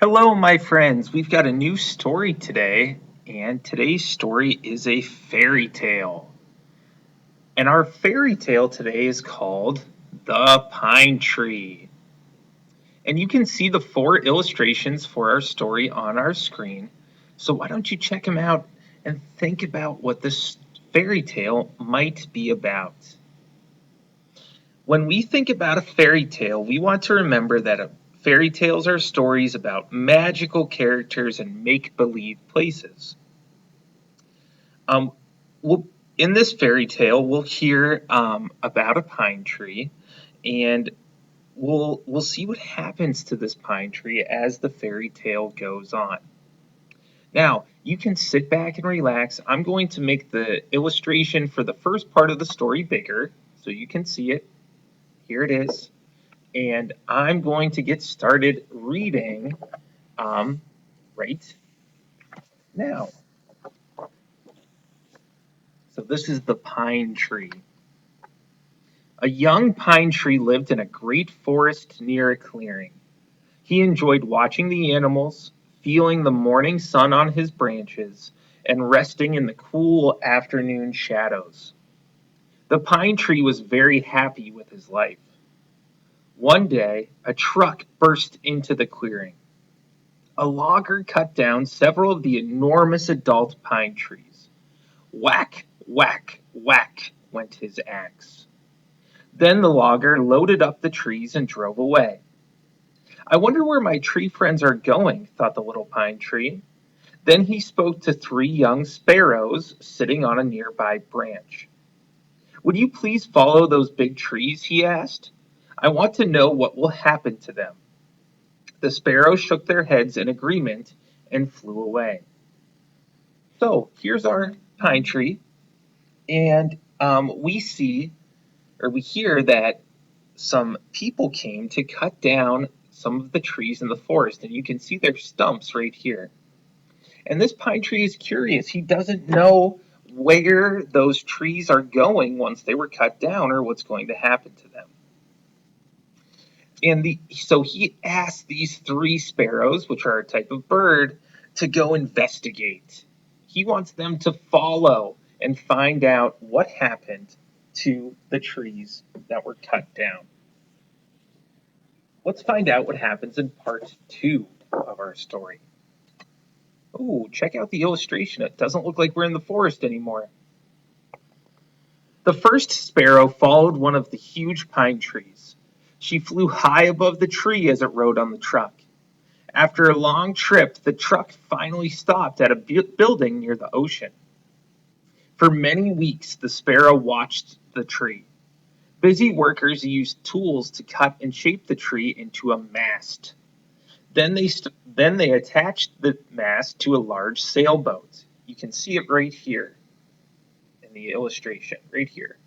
Hello, my friends. We've got a new story today, and today's story is a fairy tale. And our fairy tale today is called The Pine Tree. And you can see the four illustrations for our story on our screen. So why don't you check them out and think about what this fairy tale might be about? When we think about a fairy tale, we want to remember that fairy tales are stories about magical characters and make believe places. Um, we'll, in this fairy tale, we'll hear about a pine tree, and we'll see what happens to this pine tree as the fairy tale goes on. Now, you can sit back and relax. I'm going to make the illustration for the first part of the story bigger so you can see it. Here it is. And I'm going to get started reading um, right now. So, this is the pine tree. A young pine tree lived in a great forest near a clearing. He enjoyed watching the animals, feeling the morning sun on his branches, and resting in the cool afternoon shadows. The pine tree was very happy with his life. One day, a truck burst into the clearing. A logger cut down several of the enormous adult pine trees. Whack, whack, whack went his axe. Then the logger loaded up the trees and drove away. I wonder where my tree friends are going, thought the little pine tree. Then he spoke to three young sparrows sitting on a nearby branch. Would you please follow those big trees? He asked. I want to know what will happen to them. The sparrows shook their heads in agreement and flew away. So here's our pine tree, and we see or we hear that some people came to cut down some of the trees in the forest, and you can see their stumps right here. And this pine tree is curious. He doesn't know where those trees are going once they were cut down or what's going to happen to them. So he asked these three sparrows, which are a type of bird, to go investigate. He wants them to follow and find out what happened to the trees that were cut down. Let's find out what happens in part two of our story. Oh, check out the illustration. It doesn't look like we're in the forest anymore. The first sparrow followed one of the huge pine trees. She flew high above the tree as it rode on the truck. After a long trip, the truck finally stopped at a building near the ocean. For many weeks, the sparrow watched the tree. Busy workers used tools to cut and shape the tree into a mast. Then they attached the mast to a large sailboat. You can see it right here in the illustration, right here.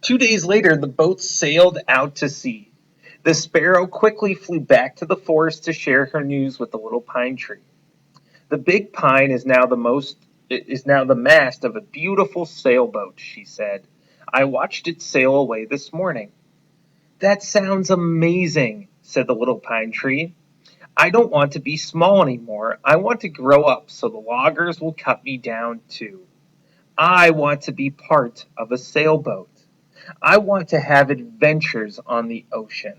2 days later, the boat sailed out to sea. The sparrow quickly flew back to the forest to share her news with the little pine tree. The big pine is now the mast of a beautiful sailboat, she said. I watched it sail away this morning. That sounds amazing, said the little pine tree. I don't want to be small anymore. I want to grow up so the loggers will cut me down too. I want to be part of a sailboat. I want to have adventures on the ocean.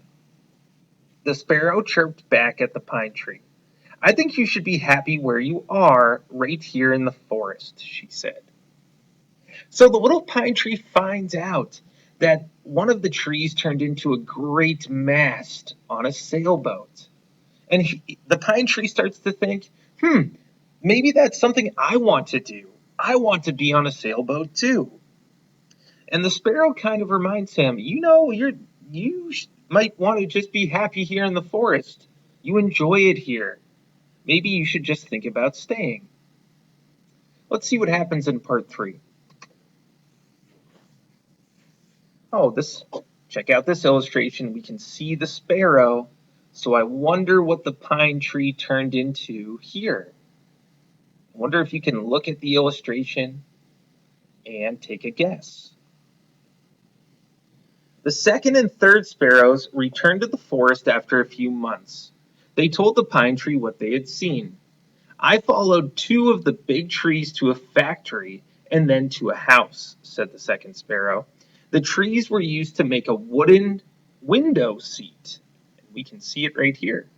The sparrow chirped back at the pine tree. I think you should be happy where you are, right here in the forest, she said. So the little pine tree finds out that one of the trees turned into a great mast on a sailboat. And the pine tree starts to think, maybe that's something I want to do. I want to be on a sailboat too. And the sparrow kind of reminds him, might want to just be happy here in the forest. You enjoy it here. Maybe you should just think about staying. Let's see what happens in part three. Oh, check out this illustration. We can see the sparrow. So I wonder what the pine tree turned into here. I wonder if you can look at the illustration and take a guess. The second and third sparrows returned to the forest after a few months. They told the pine tree what they had seen. I followed two of the big trees to a factory and then to a house, said the second sparrow. The trees were used to make a wooden window seat. We can see it right here.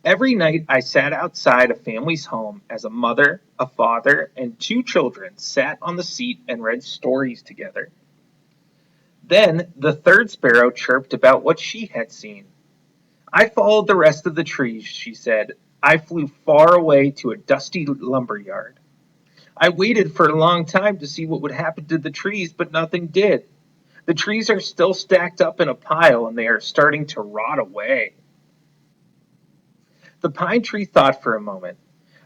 Every night I sat outside a family's home as a mother, a father, and two children sat on the seat and read stories together. Then the third sparrow chirped about what she had seen. I followed the rest of the trees, she said. I flew far away to a dusty lumber yard. I waited for a long time to see what would happen to the trees, but nothing did. The trees are still stacked up in a pile and they are starting to rot away. The pine tree thought for a moment.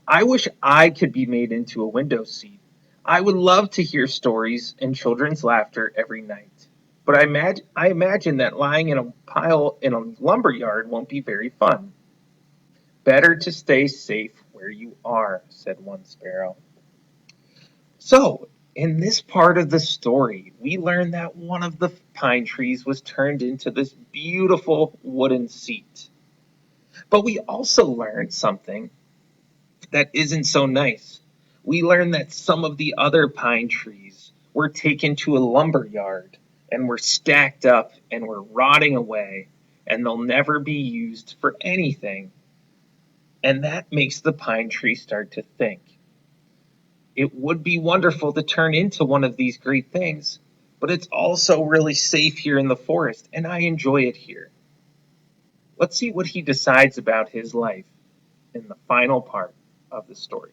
I wish I could be made into a window seat. I would love to hear stories and children's laughter every night. But I imagine that lying in a pile in a lumber yard won't be very fun. Better to stay safe where you are, said one sparrow. So, in this part of the story, we learn that one of the pine trees was turned into this beautiful wooden seat. But we also learned something that isn't so nice. We learned that some of the other pine trees were taken to a lumber yard and were stacked up and were rotting away, and they'll never be used for anything. And that makes the pine tree start to think. It would be wonderful to turn into one of these great things, but it's also really safe here in the forest, and I enjoy it here. Let's see what he decides about his life in the final part of the story.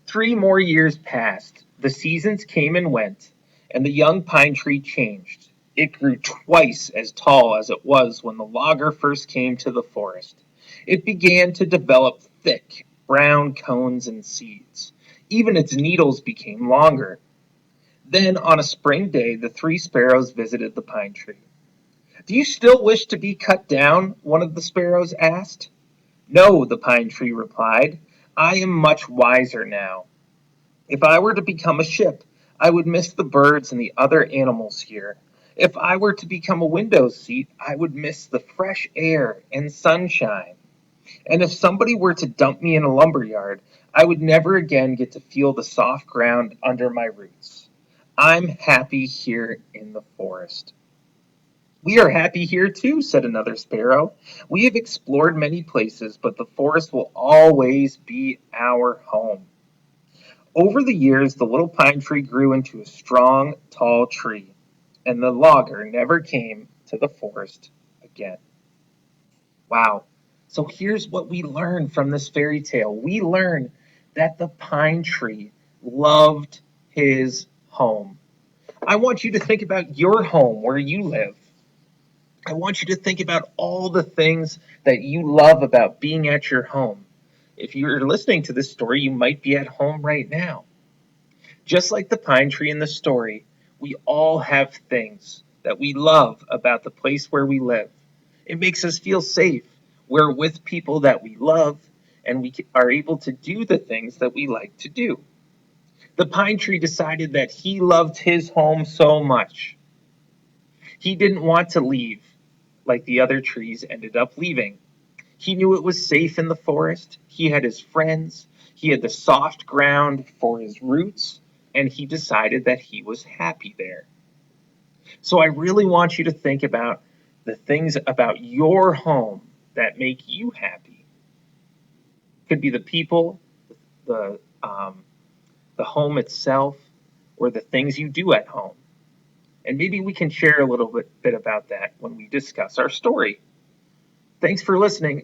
3 more years passed. The seasons came and went, and the young pine tree changed. It grew twice as tall as it was when the logger first came to the forest. It began to develop thick, brown cones and seeds. Even its needles became longer. Then, on a spring day, the three sparrows visited the pine tree. Do you still wish to be cut down? One of the sparrows asked. No, the pine tree replied. I am much wiser now. If I were to become a ship, I would miss the birds and the other animals here. If I were to become a window seat, I would miss the fresh air and sunshine. And if somebody were to dump me in a lumber yard, I would never again get to feel the soft ground under my roots. I'm happy here in the forest. We are happy here too, said another sparrow. We have explored many places, but the forest will always be our home. Over the years, the little pine tree grew into a strong, tall tree, and the logger never came to the forest again. Wow. So here's what we learn from this fairy tale. We learn that the pine tree loved his home. I want you to think about your home where you live. I want you to think about all the things that you love about being at your home. If you're listening to this story, you might be at home right now. Just like the pine tree in the story, we all have things that we love about the place where we live. It makes us feel safe. We're with people that we love, and we are able to do the things that we like to do. The pine tree decided that he loved his home so much. He didn't want to leave like the other trees ended up leaving. He knew it was safe in the forest. He had his friends. He had the soft ground for his roots, and he decided that he was happy there. So I really want you to think about the things about your home that make you happy. It could be the people, the um, the home itself, or the things you do at home. And maybe we can share a little bit about that when we discuss our story. Thanks for listening.